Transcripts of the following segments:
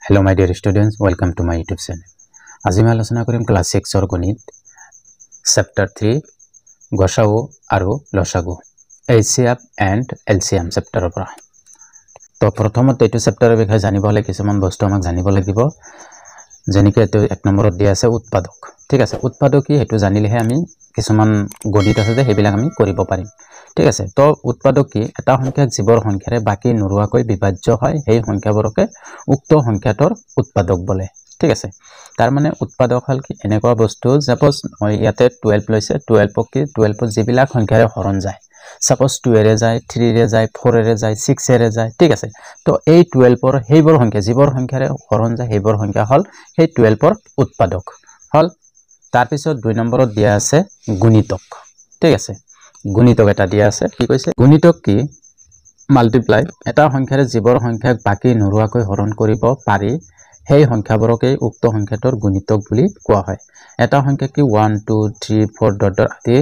Hello my dear students, welcome to my YouTube channel. আজি মই আলোচনা কৰিম ক্লাস 6 ৰ গণিত chapter 3 গসাগু আৰু লসাগু HCF and LCM chapter ৰ পৰা। তো প্ৰথমতে এইটো চেপ্টাৰৰ বিষয়ে জানিব হলে কিছুমান বস্তু আমাক জানিব লাগিব। যেনেকৈ এইটো এক নম্বৰত দিয়া আছে উৎপাদক। ঠিক আছে, উৎপাদক কি হেতু জানিলেহে আমি কিছুমান গণিত আছে যে হেবিলাক আমি কৰিব পাৰিম। ঠিক আছে, তো উৎপাদক কি এটা সংখ্যা জীৱৰ সংখ্যাৰে বাকি নৰুৱাকৈ বিভাজ্য হয় সেই সংখ্যাবোৰকে উক্ত সংখ্যাটোৰ উৎপাদক বলে। ঠিক আছে, তাৰ মানে উৎপাদক হল কি এনেকুৱা বস্তু সাপোজ মই ইয়াতে 12 লৈছে 12 কি 12 যিবিলাক সংখ্যাৰে হৰণ যায় সাপোজ 2 এৰে যায় 3 এৰে যায় 4 এৰে যায় 6 এৰে যায়। ঠিক আছে, তো এই 12 হেইবৰ সংখ্যা জীৱৰ সংখ্যাৰে হৰণ যায় হেইবৰ সংখ্যা হল সেই 12 উৎপাদক হল। তাৰ পিছত 2 নম্বৰত দিয়া আছে গুণিতক। ঠিক আছে, গুণিতক এটা দিয়া আছে কি কৈছে গুণিতক কি মাল্টিপ্লাই এটা সংখ্যাৰে জীৱৰ সংখ্যাক বাকি নৰুৱাকৈ হৰণ কৰিব পাৰি সেই সংখ্যাবোৰকে উক্ত সংখ্যাটোৰ গুণিতক বুলি কোৱা হয়। এটা সংখ্যা কি 1 2 3 4 ডট আদি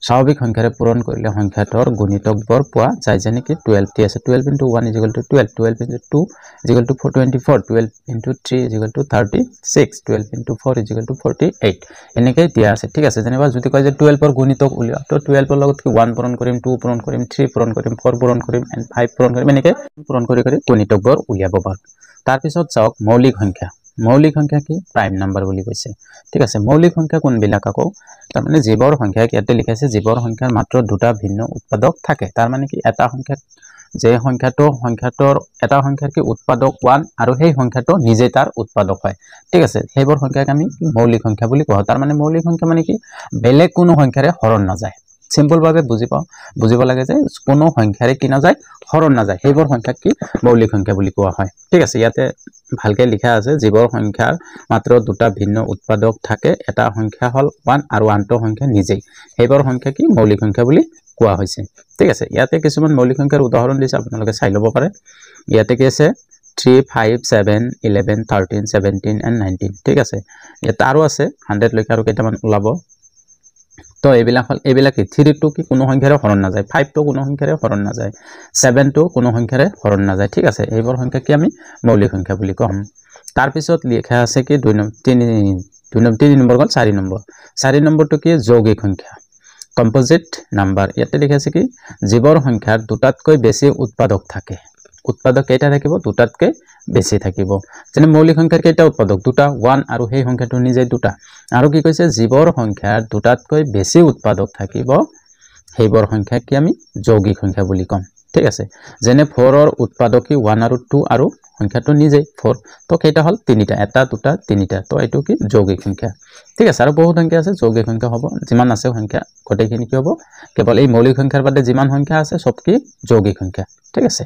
স্বাভাৱিক সংখ্যাৰে পূৰণ কৰিলে সংখ্যাটোৰ গুণিতকবোৰ পোৱা যায়। যেনে কি 12 টি আছে 12 * 1 = 12 12 * 2 = 424 12 * 3 = 36 12 * 4 = 48 এনেকৈ দিয়া আছে। ঠিক আছে, যেনিবা যদি কয় যে 12 ৰ গুণিতক উলিয়া তো 12 ৰ লগত কি 1 পূৰণ কৰিম 2 পূৰণ কৰিম 3 পূৰণ কৰিম 4 পূৰণ কৰিম and 5 পূৰণ কৰিম এনেকৈ পূৰণ কৰি গুণিতকবোৰ উলিয়াব পাৰো। তাৰ পিছত চাওক মৌলিক সংখ্যা। মৌলিক সংখ্যা কি প্ৰাইম নাম্বাৰ বুলি কৈছে। ঠিক আছে, মৌলিক সংখ্যা কোনবিলাক আকৌ তাৰ মানে জীৱৰ সংখ্যা ইয়াতে লিখা আছে জীৱৰ সংখ্যাৰ মাত্ৰ দুটা ভিন্ন উৎপাদক থাকে। তাৰ মানে কি এটা সংখ্যা যে সংখ্যাটোৰ এটা সংখ্যাৰ কি উৎপাদক 1 আৰু সেই সংখ্যাটো নিজে তাৰ উৎপাদক হয়। ঠিক আছে, সেইবোৰ সংখ্যাক আমি মৌলিক সংখ্যা বুলি কোৱা। তাৰ মানে মৌলিক সংখ্যা মানে কি বেলেগ কোনো সংখ্যাৰে হৰণ নাযায়। সিম্পল ভাবে বুজিব লাগে যে কোনো সংখ্যাৰে কি নাযায় হৰণ নাযায় সেইবোৰ সংখ্যাক কি মৌলিক সংখ্যা বুলি কোৱা হয়। ঠিক আছে, ইয়াতে ভালকে লিখা আছে জীৱৰ সংখ্যাৰ মাত্ৰ দুটা ভিন্ন উৎপাদক থাকে এটা সংখ্যা হল 1 আৰু আনটো সংখ্যা নিজেই সেইবোৰ সংখ্যা কি মৌলিক সংখ্যা বুলি কোৱা হৈছে। ঠিক আছে, ইয়াতে কিছুমান মৌলিক সংখ্যাৰ উদাহৰণ দিছে আপোনালোকে চাই ল'ব পাৰে। ইয়াতে কি আছে 3 5 7 11 13 17 and 19। ঠিক আছে, ইয়াতে আৰু আছে 100 লৈকে আৰু কেইটামান ওলাব। তো এইবিলাক হল এইবিলাক কি 3 টো কি কোনো সংখ্যাৰে হৰণ নাযায় 5 টো কোনো সংখ্যাৰে হৰণ নাযায় 7 টো কোনো সংখ্যাৰে হৰণ নাযায়। ঠিক আছে, এইবোৰ সংখ্যা কি আমি মৌলিক সংখ্যা বুলি কম। তাৰ পিছত লিখা আছে কি 3 নম্বৰ গল 4 নম্বৰ 4 নম্বৰটো কি যৌগিক সংখ্যা কম্পোজিট নাম্বাৰ। ইয়াতে লিখা আছে কি জীৱৰ সংখ্যাৰ দুটাতকৈ বেছি উৎপাদক থাকে। উৎপাদক কেইটা থাকিব দুটাতকৈ বেছি থাকিব। যেনে মৌলিক সংখ্যাৰ কেইটা উৎপাদক দুটা 1 আৰু সেই সংখ্যাটো নিজে দুটা আৰু কি কৈছে জীৱৰ সংখ্যাৰ দুটাতকৈ বেছি উৎপাদক থাকিব সেইবোৰ সংখ্যা কি আমি যৌগিক সংখ্যা বুলি কম। ঠিক আছে, যেনে 4 ৰ উৎপাদক কি 1 আৰু 2 আৰু সংখ্যাটো নিজে 4 তো কেইটা হল তিনিটা এটা দুটা তিনিটা তো এইটো কি যৌগিক সংখ্যা। ঠিক আছে, আৰু বহুত সংখ্যা আছে যৌগিক সংখ্যা হ'ব যিমান আছে সংখ্যা গোটেইখিনি কি হ'ব কেৱল এই মৌলিক সংখ্যাৰ বাদে যিমান সংখ্যা আছে সব কি যৌগিক সংখ্যা। ঠিক আছে,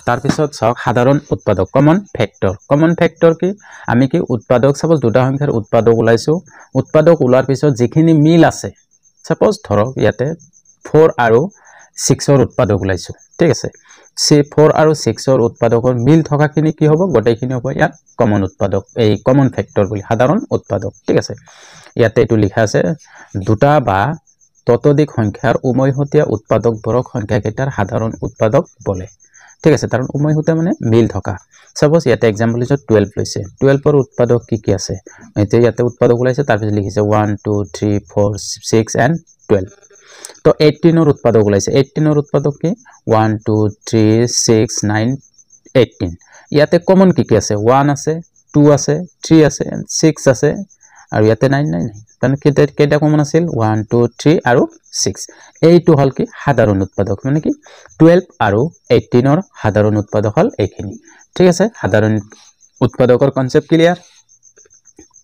তাৰপিছত চাওক সাধাৰণ উৎপাদক কমন ফেক্টৰ। কমন ফেক্টৰ কি আমি কি উৎপাদক সাপোজ দুটা সংখ্যাৰ উৎপাদক ওলাইছো উৎপাদক ওলাৰ পিছত যিখিনি মিল আছে সাপোজ ধৰক ইয়াতে 4 আৰু 6 ৰ উৎপাদক ওলাইছো। ঠিক আছে, 4 আৰু 6 ৰ উৎপাদকৰ মিল থকাখিনি কি হ'ব গোটেইখিনি হ'ব ইয়াত কমন উৎপাদক এই কমন ফেক্টৰ বুলি সাধাৰণ উৎপাদক। ঠিক আছে, ইয়াতে এইটো লিখা আছে দুটা বা ততোধিক সংখ্যাৰ উমৈহতীয়া উৎপাদকবোৰক সংখ্যাকেইটাৰ সাধাৰণ উৎপাদক বলে। ঠিক আছে, কাৰণ উমৈহতীয়া মানে মিল থকা। সাপোজ ইয়াতে এক্সাম্পল হিচাপে 12 লৈছে 12 ৰ উৎপাদক কি আছে এতিয়া ইয়াতে উৎপাদক ওলাইছে তাৰপিছত লিখিছে 1 2 3 4 6 and 12। তো 18 ৰ উৎপাদক ওলাইছে 18 ৰ উৎপাদক কি 1 2 3 6 9 18। ইয়াতে কমন কি আছে 1 আছে 2 আছে 3 আছে 6 আছে আৰু ইয়াতে 9 নাই কাৰণ কেইটা কমন আছিল 1 2 3 আৰু 6 এইটো হল কি সাধাৰণ উৎপাদক মানে কি 12 আৰু 18 ৰ সাধাৰণ উৎপাদক হল এইখিনি। ঠিক আছে, সাধাৰণ উৎপাদকৰ কনসেপ্ট ক্লিয়াৰ।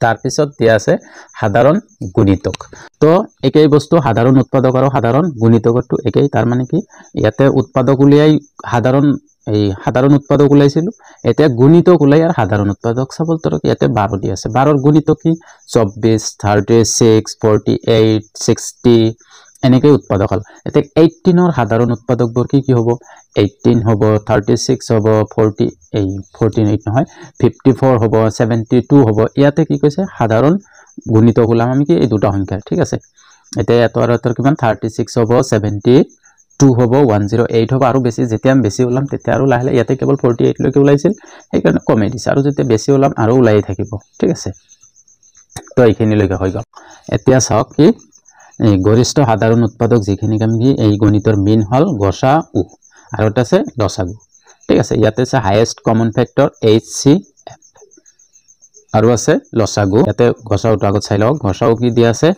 তাৰ পিছত দিয়া আছে সাধাৰণ গুণিতক। তো একেই বস্তু সাধাৰণ উৎপাদক আৰু সাধাৰণ গুণিতকটো একেই। তাৰ মানে কি ইয়াতে উৎপাদক উলিয়াই সাধাৰণ উৎপাদক ওলাইছিল এতিয়া গুণিতক ওলাই আৰু সাধাৰণ উৎপাদক সাপোজ ধৰক ইয়াতে 12 দি আছে 12 ৰ গুণিতক কি 24 36 48 60 এনেকৈ উৎপাদক হল। এতিয়া 18 ৰ সাধাৰণ উৎপাদকবোৰ কি হ'ব 18 হ'ব 36 হ'ব 48 নহয় 54 হ'ব 72 হ'ব। ইয়াতে কি কৈছে সাধাৰণ গুণিতক ওলাম আমি কি এই দুটা সংখ্যা। ঠিক আছে, এতিয়া এটাৰ কিমান 36 হ'ব 72 2 হ'ব 108 হ'ব আৰু বেছি যেতিয়া আমি বেছি ওলাম তেতিয়া আৰু লাহে লাহে ইয়াতে কেৱল 48 লৈকে ওলাইছিল সেইকাৰণে কমাই দিছে আৰু যেতিয়া বেছি ওলাম আৰু ওলাই থাকিব ঠিক আছে তো এইখিনি লৈকে হৈ গ'ল এতিয়া চাওক কি এই গৰিষ্ঠ সাধাৰণ উৎপাদক যিখিনি আমি এই গণিতৰ মেইন হল গসাউ আৰু এটা আছে লসাগু ঠিক আছে ইয়াতে আছে হাইয়েস্ট কমন ফ্যাক্টৰ HCF আৰু আছে লসাগু ইয়াতে গসাউটো আগত চাই লওক গসাউ কি দিয়া আছে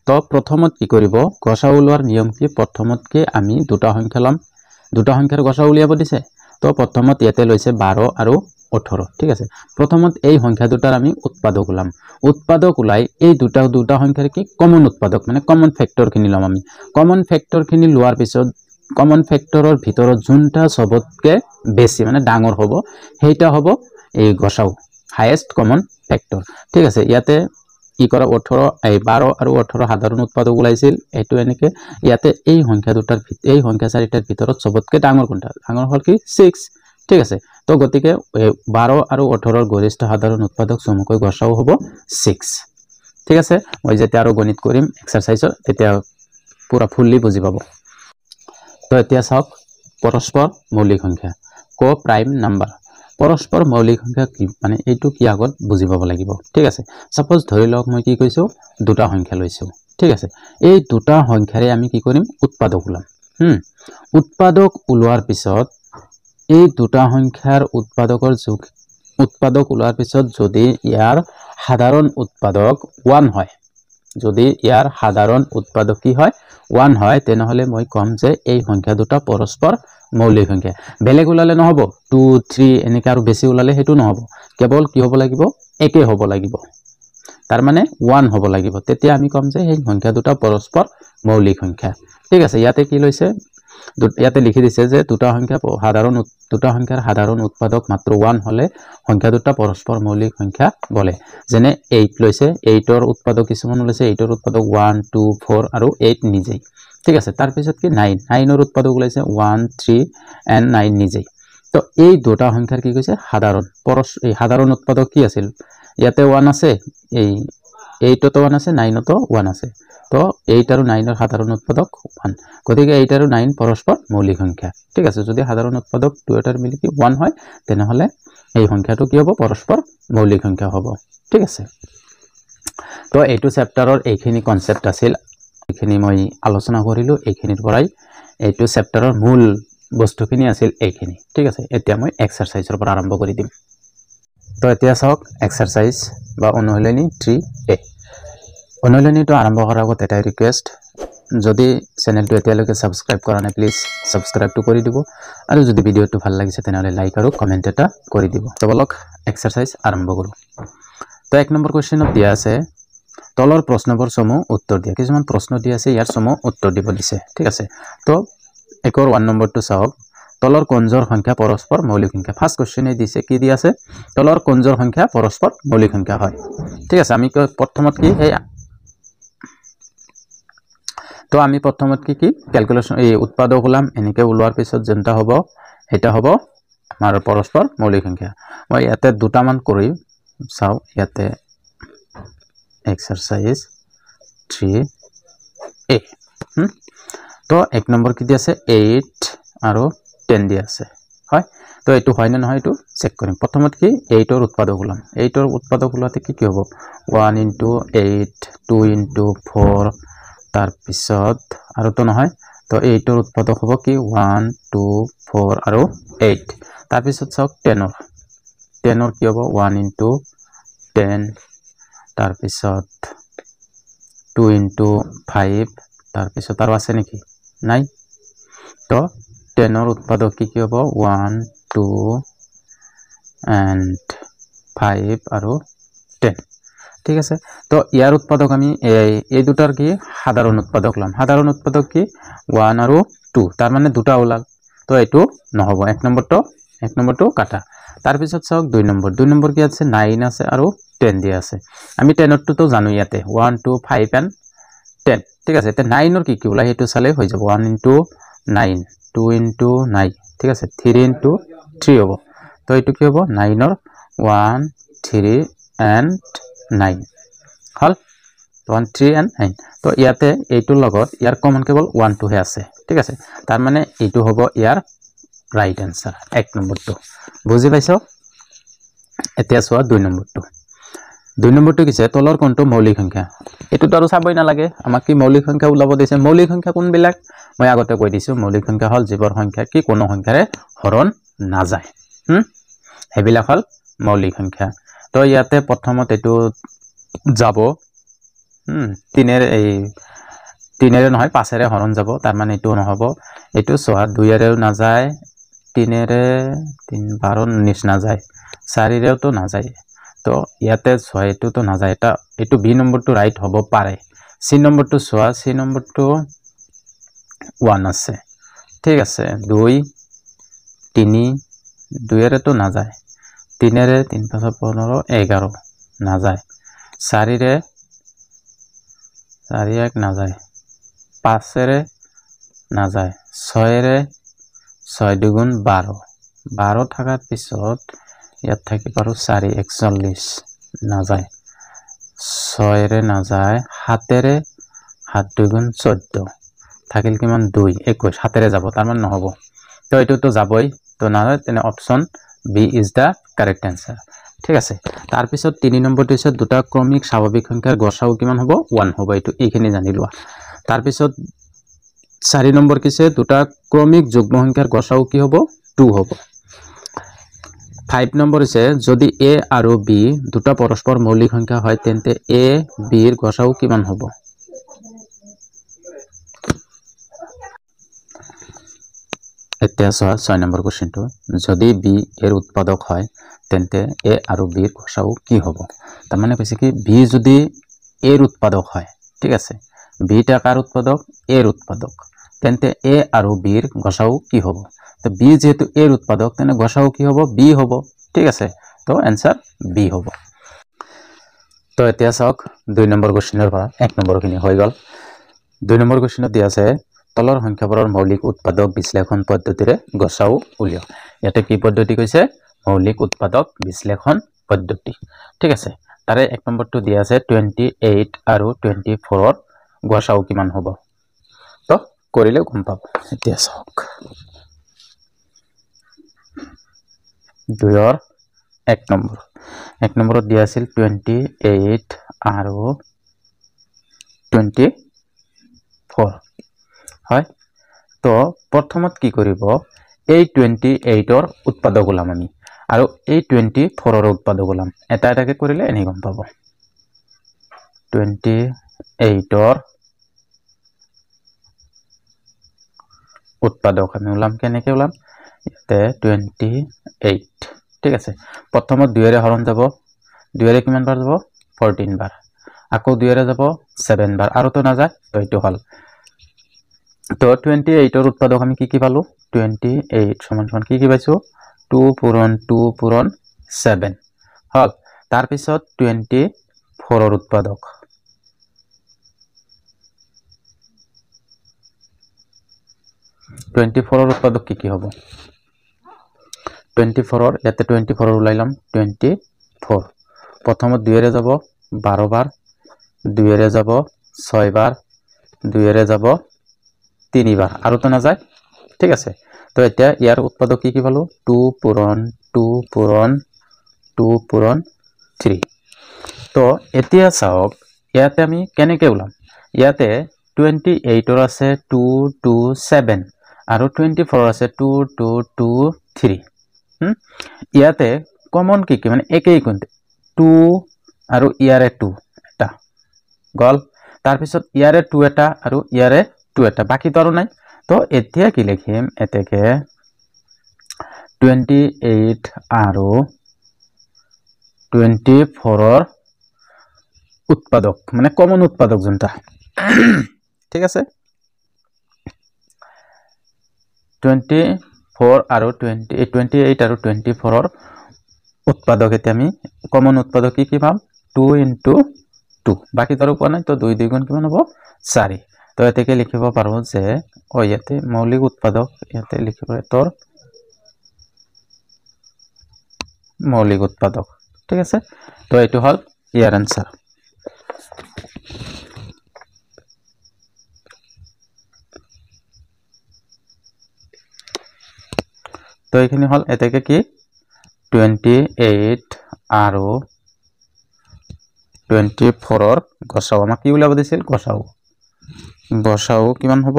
তো প্ৰথমত কি কৰিব গসাউ উলিওৱাৰ নিয়ম কি প্ৰথমত কি আমি দুটা সংখ্যা লম দুটা সংখ্যাৰ গসাউ উলিয়াব দিছে তো প্ৰথমত ইয়াতে লৈছে 12 আৰু 18 ঠিক আছে প্ৰথমত এই সংখ্যা দুটাৰ আমি উৎপাদক ওলাই এই দুটা সংখ্যাৰ কি কমন উৎপাদক মানে কমন ফ্যাক্টৰ খিনি লম আমি কমন ফ্যাক্টৰ খিনি লোৱাৰ পিছত কমন ফ্যাক্টৰৰ ভিতৰত যোনটা সবতকে বেছি মানে ডাঙৰ হ'ব হেইটা হ'ব এই গসাউ হাইয়েস্ট কমন ফ্যাক্টৰ ঠিক আছে ইয়াতে কি কৰা 18 এই 12 আৰু 18 সাধাৰণ উৎপাদক ওলাইছিল এটো এনেকে ইয়াতে এই সংখ্যা দুটাৰ এই সংখ্যা চাৰিটাৰ ভিতৰত সবতকে ডাঙৰ কোনটা ডাঙৰ হল কি 6 ঠিক আছে তো গতিকে 12 আৰু 18 ৰ গৰিষ্ঠ সাধাৰণ উৎপাদক চমুকৈ গসাউ হ'ব 6 ঠিক আছে মই যেতিয়া আৰু গণিত কৰিম এক্সাৰসাইজৰ তেতিয়া পুৰা ফুললি বুজি পাব তো এতিয়া চাওক পৰস্পৰ মৌলিক সংখ্যা কো প্ৰাইম নাম্বাৰ পৰস্পৰ মৌলিক সংখ্যা কি মানে এইটো কি আগত বুজি পাব লাগিব ঠিক আছে সাপোজ ধৰি লওক মই কি কৈছো দুটা সংখ্যা লৈছো ঠিক আছে এই দুটা সংখ্যাৰে আমি কি কৰিম উৎপাদক ওলাম উৎপাদক ওলোৱাৰ পিছত এই দুটা সংখ্যাৰ উৎপাদক ওলোৱাৰ পিছত যদি ইয়াৰ সাধাৰণ উৎপাদক 1 হয় যদি ইয়াৰ সাধাৰণ উৎপাদক কি হয় 1 হয় তেনেহলে মই কম যে এই সংখ্যা দুটা পৰস্পৰ মৌলিক সংখ্যা বেলেগ ওলালে নহব 2 3 এনেকা আৰু বেছি ওলালে হেতু নহব কেৱল কি হ'ব লাগিব একে হ'ব লাগিব তাৰ মানে 1 হ'ব লাগিব তেতিয়া আমি কম যে এই সংখ্যা দুটা পৰস্পৰ মৌলিক সংখ্যা ঠিক আছে ইয়াতে কি লৈছে ইয়াতে লিখি দিছে যে দুটা সংখ্যাৰ সাধাৰণ উৎপাদক মাত্ৰ 1 হলে সংখ্যা দুটা পৰস্পৰ মৌলিক সংখ্যা বলে যেনে 8 লৈছে 8 ৰ উৎপাদক কিছুমান লৈছে 8 ৰ উৎপাদক 1 2 4 আৰু 8 নিজেই ঠিক আছে তাৰ পিছত কি 9 ৰ উৎপাদক ওলাইছে 1 3 and 9 নিজেই তো এই দুটা সংখ্যাৰ কি কৈছে সাধাৰণ উৎপাদক কি আছিল ইয়াতে 1 আছে এই 8 তো 1 আছে 9 তো 1 আছে তো 8 আৰু 9 ৰ সাধাৰণ উৎপাদক 1 গতিকে 8 আৰু 9 পৰস্পৰ মৌলিক সংখ্যা ঠিক আছে যদি সাধাৰণ উৎপাদক দুয়োটাৰ মিলি কি 1 হয় তেনেহলে এই সংখ্যাটো কি হ'ব পৰস্পৰ মৌলিক সংখ্যা হ'ব ঠিক আছে তো এইটো চেপ্টাৰৰ এইখিনি কনসেপ্ট আছিল এইখিনি মই আলোচনা কৰিলো এইখিনিৰ পৰাই এইটো চেপ্টাৰৰ মূল বস্তুখিনি আছিল এইখিনি ঠিক আছে এতিয়া মই এক্সাৰসাইজৰ পৰা আৰম্ভ কৰি দিম তো এতিয়া চাওক এক্সাৰসাইজ বা অনুশীলনী 3a অনুশীলনীটো আৰম্ভ কৰাৰ আগতে এটা ৰিকুৱেষ্ট যদি চেনেলটো এতিয়ালৈকে সাবস্ক্ৰাইব কৰা নাই প্লিজ সাবস্ক্ৰাইবটো কৰি দিব আৰু যদি ভিডিওটো ভাল লাগিছে তেনেহলে লাইক আৰু কমেন্ট এটা কৰি দিব তো বলক এক্সাৰসাইজ আৰম্ভ কৰো তো এক নম্বৰ কোৱেশ্চনত দিয়া আছে তলৰ প্ৰশ্নবোৰ সমূহ উত্তৰ দিয়া কিছুমান প্ৰশ্ন দিয়া আছে ইয়াৰ সমূহ উত্তৰ দিব দিছে ঠিক আছে তো একৰ 1 নম্বৰটো চাওক তলৰ কোনজোৰ সংখ্যা পৰস্পৰ মৌলিক সংখ্যা ফাৰ্স্ট কোৱেশ্চনে দিছে কি দি আছে তলৰ কোনজোৰ সংখ্যা পৰস্পৰ মৌলিক সংখ্যা হয় ঠিক আছে আমি প্ৰথমত কি এই তো আমি প্ৰথমত কি ক্যালকুলেশন এই উৎপাদক ওলাম এনেকে ওলোৱাৰ পিছত যেনটা হ'ব এটা হ'ব আমাৰ পৰস্পৰ মৌলিক সংখ্যা মই ইয়াতে দুটা মান কৰি চাও ইয়াতে এক্সাৰসাইজ 3a তো এক নম্বৰ কি দি আছে 8 আৰু 10 দি আছে হয় তো এটো হয় না নহয় এটো চেক কৰিম প্ৰথমত কি 8 ৰ উৎপাদক ওলাম 8 ৰ উৎপাদক ওলাতে কি হ'ব 1 into 8 2 into 4 তাৰ পিছত আৰু তো নহয় তো 8 ৰ উৎপাদক হ'ব কি 1 2 4 আৰু 8 তাৰ পিছত চাওক 10 ৰ কি হ'ব 1 into 10 তাৰ পিছত 2 into 5 তাৰ পিছত আৰু আছে নেকি নাই তো 10 ৰ উৎপাদক কি হ'ব 1 2 and 5 আৰু 10 ঠিক আছে তো ইয়াৰ উৎপাদক আমি এই দুটাৰ কি সাধাৰণ উৎপাদক লম সাধাৰণ উৎপাদক কি 1 আৰু 2 তাৰ মানে দুটা ওলাল তো এটো নহব এক নম্বৰটো কাটা তাৰ পিছত চাওক 2 নম্বৰ কি আছে 9 আছে আৰু 10 দিয়া আছে আমি 10 তো জানো ইয়াতে 1 2 5 and 10 ঠিক আছে তে 9 ৰ কি ওলাই হেতু চালে হৈ যাব 1 into 9 2 into 9 ঠিক আছে 3 into 3 হ'ব তো এটো কি হ'ব 9 ৰ 1 3 and 9 হল তো 1 3 and 9 তো ইয়াতে এইটোৰ লগত ইয়াৰ কমন কেৱল 1 2 হে আছে ঠিক আছে তাৰ মানে এইটো হ'ব ইয়াৰ ৰাইট আনসাৰ 1 নম্বৰটো বুজি পাইছো এতিয়া চোৱা 2 নম্বৰটো 2 নম্বৰটো কিছে তলৰ কোনটো মৌলিক সংখ্যা এটো তো চাবই না লাগে আমাক কি মৌলিক সংখ্যা উলাব দিছে মৌলিক সংখ্যা কোন বিলাক মই আগতে কৈ দিছো মৌলিক সংখ্যা হল যিবৰ সংখ্যা কি কোনো সংখ্যাৰে হৰণ না যায় হেবিলা হল মৌলিক সংখ্যা তো ইয়াতে প্ৰথমত এটো যাব 3 এই 3 এৰে নহয় 5 এৰে হৰণ যাব তাৰ মানে এটো নহব এটো সোহা 2 এৰেও না যায় 3 এৰে 3 12 19 না যায় 4 এৰেও তো না যায় তো ইয়াতে সোহা এটো তো না যায় এটা এটো বি নম্বৰটো ৰাইট হ'ব পাৰে সি নম্বৰটো সোহা সি নম্বৰটো 1 আছে ঠিক আছে 2 3 2 এৰে তো না যায় 3 এৰে 3 5 15 11 না যায় 4 এৰে 4 1 না যায় 5 এৰে না যায় 6 এৰে 6 দুগুণ 12 12 থাকাৰ পিছত ইয়াত থাকি পাৰো 4 41 না যায় 6 এৰে না যায় 7 এৰে 7 দুগুণ 14 থাকিল কিমান 2 21 7 এৰে যাব তাৰ মানে নহব তো এটো তো যাবই তো না তেনে option B is the correct answer ঠিক আছে তার পিছত 3 নম্বৰটো হৈছে দুটা ক্ৰমিক স্বাভাৱিক সংখ্যাৰ গসাউ কিমান হ'ব 1 হ'ব এটো এইখিনি জানি লোৱা তাৰ পিছত 4 নম্বৰ কিছে দুটা ক্ৰমিক যুগ্ম সংখ্যাৰ গসাউ কি হ'ব 2 হ'ব 5 নম্বৰ হৈছে যদি a আৰু b দুটা পৰস্পৰ মৌলিক সংখ্যা হয় তেন্তে a b ৰ গসাউ কিমান হ'ব এতিয়া 6 নম্বৰ কোশ্চেনটো যদি b এৰ উৎপাদক হয় তেন্তে a আৰু b ৰ গসাউ কি হ'ব তাৰ মানে কৈছে কি b যদি a ৰ উৎপাদক হয় ঠিক আছে b টা কাৰ উৎপাদক a ৰ উৎপাদক তেন্তে a আৰু b ৰ গসাউ কি হ'ব তো b যেহেতু a ৰ উৎপাদক তেনে গসাউ কি হ'ব b হ'ব ঠিক আছে তো आंसर b হ'ব তো এতিয়া চাওক 2 নম্বৰ কোশ্চেনৰ পৰা 1 নম্বৰখিনি হৈ গল 2 নম্বৰ কোশ্চেনত দিয়া আছে তলৰ সংখ্যাবোৰৰ মৌলিক উৎপাদক বিশ্লেষণ পদ্ধতিৰে গসাউ উলিয়া ইয়াতে কি পদ্ধতি কৈছে মৌলিক উৎপাদক বিশ্লেষণ পদ্ধতি ঠিক আছে তাৰে 1 নম্বৰটো দিয়া আছে 28 আৰু 24 ৰ গসাউ কিমান হ'ব তো কৰিলে গম পাব এতিয়া চাওক 2 ৰ 1 নম্বৰত দিয়া আছিল 28 আৰু 24 হয় তো প্ৰথমত কি কৰিব এই 28 ৰ উৎপাদক ওলাম আমি আৰু এই 24 ৰ উৎপাদক ওলাম এটা এটাকে কৰিলে এনে গম পাব 28 ৰ উৎপাদক আমি ওলাম কেনেকে ওলাম ইয়াতে 28 ঠিক আছে প্ৰথমত 2 এৰে হৰণ যাব 2 এৰে কিমান বাৰ যাব 14 বাৰ আকৌ 2 এৰে যাব 7 বাৰ আৰু তো না যায় তো এইটো হল তো 28 ৰ উৎপাদক আমি কি পালো 28 সমান কি পাইছো 2 পূৰণ 2 পূৰণ 7 হল তাৰ পিছত 24 ৰ উৎপাদক 24 ৰ উৎপাদক কি হ'ব 24 ৰ ইয়াতে 24 ৰ উলাইলাম 24 প্ৰথমত 2 এৰে যাব 12 বাৰ 2 এৰে যাব 6 বাৰ 2 এৰে যাব 3 বাৰ আৰু তো না যায় ঠিক আছে তো এতিয়া ইয়াৰ উৎপাদক কি পালো 2 পূৰণ 2 পূৰণ 2 পূৰণ 3 তো এতিয়া চাওক ইয়াতে আমি কেনেকে ওলাম ইয়াতে 28 ৰ আছে 2 2 7 আৰু 24 ৰ আছে 2 2 2 3 ইয়াতে কমন কি মানে একেই কোনতে 2 আৰু ইয়াৰে 2 এটা গল তাৰ পিছত ইয়াৰে 2 এটা আৰু ইয়াৰে 2 এটা বাকি তো আৰু নাই তো এতিয়া কি লিখিম এতেকে 28 আৰু 24 ৰ উৎপাদক মানে কমন উৎপাদক যোনটা ঠিক আছে 24 আৰু 28 আৰু 24 ৰ উৎপাদক এতিয়া আমি কমন উৎপাদক কি পাম 2 * 2 বাকি তো পোৱা নাই তো 2 2 গুণ কিমান হ'ব 4 তো এতেকে লিখিব পাৰো যে ইয়াতে মৌলিক উৎপাদক ইয়াতে লিখিব তোৰ মৌলিক উৎপাদক ঠিক আছে তো এটো হল ইয়াৰ आंसर এইখিনি হল এতেকে কি 28 আৰু 24 গসাও আমাক কি উলিয়াব দিছিল গসাও কিমান হ'ব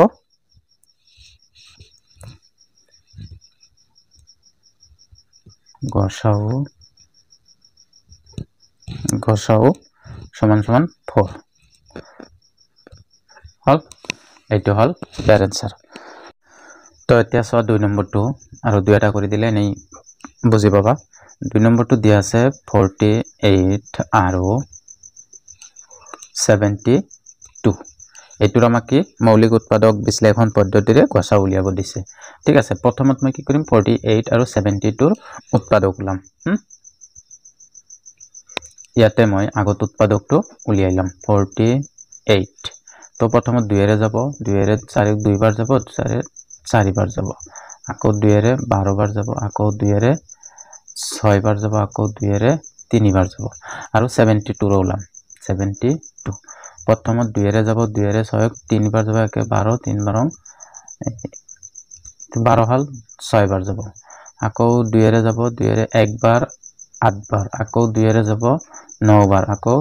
গসাও সমান 4 হল এইটো হল ইয়াৰ आंसर তো এতিয়া সো 2 নম্বৰটো আৰু দুইটা কৰি দিলে নেই বুজি পাবা 2 নম্বৰটো দিয়া আছে 48 আৰু 72 এইটোৰ আমাক কি মৌলিক উৎপাদক বিশ্লেষণ পদ্ধতিৰে গসা উলিয়াব দিছে ঠিক আছে প্ৰথমত মই কি কৰিম 48 আৰু 72 ৰ উৎপাদক উলাম ইয়াতে মই আগত উৎপাদকটো উলিয়াইলাম 48 তো প্ৰথমত 2 এৰে যাব 2 এৰে 4 দুইবাৰ যাব 4 বাৰ যাব আকৌ 2 এৰে 12 বাৰ যাব আকৌ 2 এৰে 6 বাৰ যাব আকৌ 2 এৰে 3 বাৰ যাব আৰু 72 ৰ উলাম 72 প্ৰথমত 2 এৰে যাব 2 এৰে 6 3 বাৰ যাব একে 12 3 বাৰং 12 হল 6 বাৰ যাব আকৌ 2 এৰে যাব 2 এৰে 1 বাৰ 8 বাৰ আকৌ 2 এৰে যাব 9 বাৰ আকৌ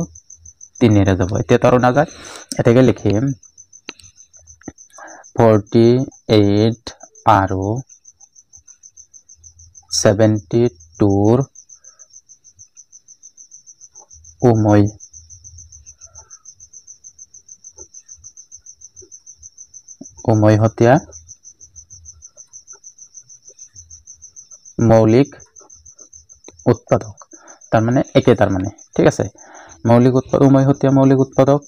3 এৰে যাব এতিয়া তাৰো না যায় এটাকে লিখিম 48 আৰু 72 ৰ উমৈহতীয়া মৌলিক উৎপাদক তার মানে একে তার মানে ঠিক আছে মৌলিক উৎপাদক উমৈহতীয়া মৌলিক উৎপাদক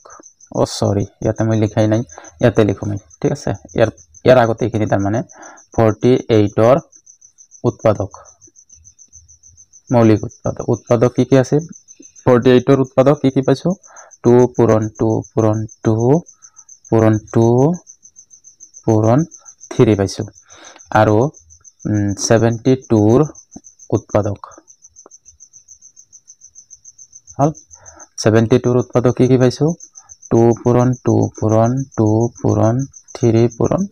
ও সরি ইয়াতে মই লিখাই নাই ইয়াতে লিখুম ঠিক আছে ইয়ার আগতে এখানে তার মানে 48 ৰ উৎপাদক মৌলিক উৎপাদক কি আছে 48 ৰ উৎপাদক কি পাইছো 2 পূৰণ 2 পূৰণ 2 পূৰণ 2 পূৰণ 3 পাইছো আৰু 72 ৰ উৎপাদক হল 72 ৰ উৎপাদক কি পাইছো 2 পূৰণ 2 পূৰণ 2 পূৰণ 3 পূৰণ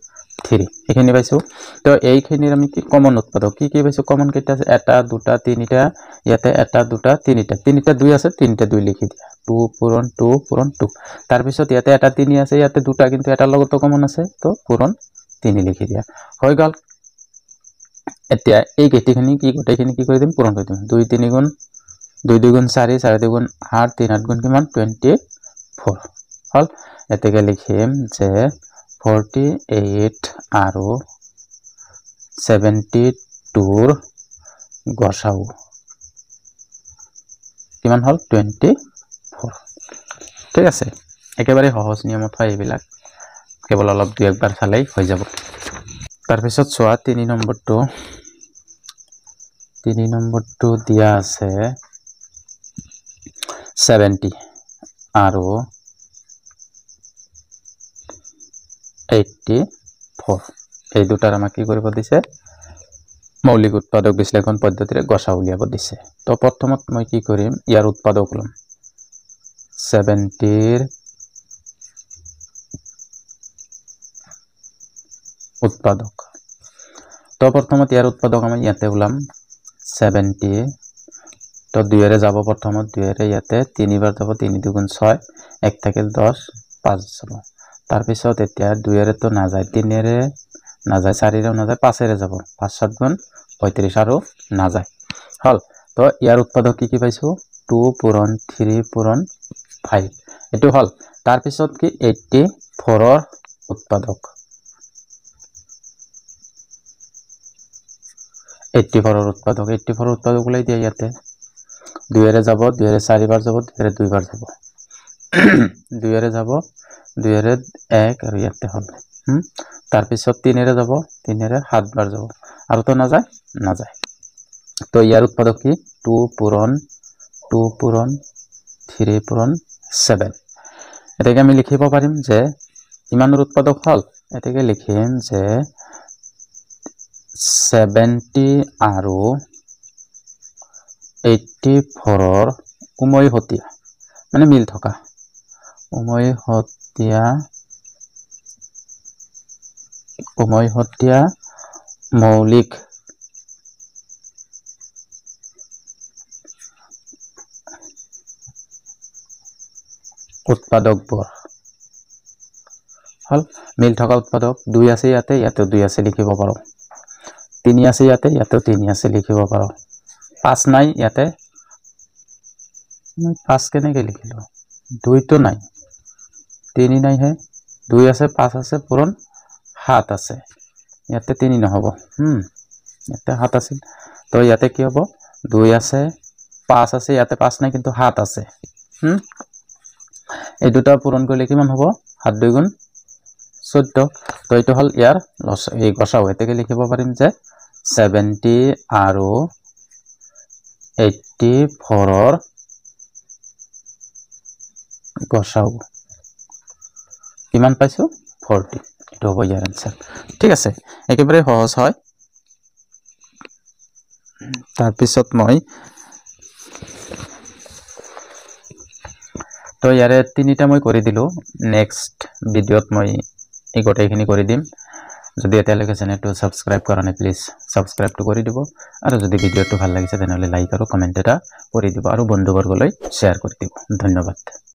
3 এখানে পাইছো তো এইখিনিৰ আমি কি কমন উৎপাদক কি পাইছো কমন কেইটা আছে এটা দুটা তিনিটা ইয়াতে এটা দুটা তিনিটা 2 আছে তিনিটা 2 লিখি দিয়া 2 পূৰণ 2 পূৰণ 2 তাৰ পিছত ইয়াতে এটা 3 আছে ইয়াতে দুটা কিন্তু এটা লগতো কমন আছে তো পূৰণ 3 লিখি দিয়া হৈ গল এতিয়া এই গেটিখিনি কি গোটেইখিনি কি কৰি দিম পূৰণ কৰি দিম 2 3 গুণ 2 2 গুণ 4 4 2 গুণ 8 3 8 গুণ কিমান 24 হল এতেকে লিখিম যে 48 আৰু 72 ৰ গসাও কিমান হল 24 ঠিক আছে একেবাৰে সহজ নিয়মত হয় এইবিলাক কেৱল অলপ দুই একবাৰ চালেই হৈ যাব তাৰ পিছত চোৱা 3 নম্বৰটো দিয়া আছে 70 আৰু 84 এই দুটাৰ আমাক কি কৰিব দিছে মৌলিক উৎপাদক বিশ্লেষণ পদ্ধতিৰে গসা উলিয়াব দিছে তো প্ৰথমত মই কি কৰিম ইয়াৰ উৎপাদক লম 70 ৰ উৎপাদক তো প্ৰথমত ইয়াৰ উৎপাদক আমি ইয়াতে উলাম 70 তো 2 এৰে যাব প্ৰথমত 2 এৰে ইয়াতে 3 বাৰ যাব 3 2 গুণ 6 1 থাকিল 10 5 যাব তাৰ পিছত এতিয়া 2 এৰে তো না যায় 3 এৰে না যায় 4 এৰে না যায় 5 এৰে যাব 5 7 গুণ 35 আৰু না যায় হল তো ইয়াৰ উৎপাদক কি পাইছো 2 পূৰণ 3 পূৰণ 5 এটো হল তাৰ পিছত কি 84 ৰ উৎপাদক 84 ৰ উৎপাদক উলাই দিয়া ইয়াতে 2 এৰে যাব 2 এৰে 4 বাৰ যাব 2 এৰে 2 বাৰ যাব 2 এৰে যাব 2 এৰে 1 আৰু ইয়াতে হল তাৰ পিছত 3 এৰে যাব 3 এৰে 7 বাৰ যাব আৰু তো না যায় তো ইয়াৰ উৎপাদক কি 2 পূৰণ 3 পূৰণ 7 এটাকে আমি লিখিব পাৰিম যে ইমানৰ উৎপাদক হল এটাকে লিখিম যে 70 আৰু 84 ৰ উমৈহতীয়া মানে মিল থকা উমৈহতীয়া মৌলিক উৎপাদকবোৰ হল মিল থকা উৎপাদক 2 আছে ইয়াতে 2 আছে লিখিব পাৰো 3 আছে ইয়াতে 3 আছে লিখিব পাৰো 5 নাই ইয়াতে 5 কেনেকৈ লিখিলো 2 তো নাই 3 নাই হে 2 আছে 5 আছে পূৰণ 7 আছে ইয়াতে 3 নহব ইয়াতে 7 আছিল তো ইয়াতে কি হ'ব 2 আছে 5 আছে ইয়াতে 5 নাই কিন্তু 7 আছে এই দুটা পূৰণ কৰিলে কিমান হ'ব 7 2 গুণ 14 তো এইটো হল ইয়াৰ এই গসাও এতেকে লিখিব পাৰিম যে 70 আৰু 84 ৰ গসাও কিমান পাইছো 40 এটো হ'ব ইয়াৰ आंसर ঠিক আছে একেবাৰে সহজ হয় তাৰ পিছত মই তো ইয়াৰে তিনিটা মই কৰি দিলো নেক্সট ভিডিওত মই এই গোটেইখিনি কৰি দিম যদি এতিয়ালৈকে চেনেলটো সাবস্ক্ৰাইব কৰা নাই প্লিজ সাবস্ক্ৰাইবটো কৰি দিব আৰু যদি ভিডিওটো ভাল লাগিছে তেনেহলে লাইক আৰু কমেন্ট এটা কৰি দিব আৰু বন্ধুবৰ্গলৈ শেয়াৰ কৰি দিব ধন্যবাদ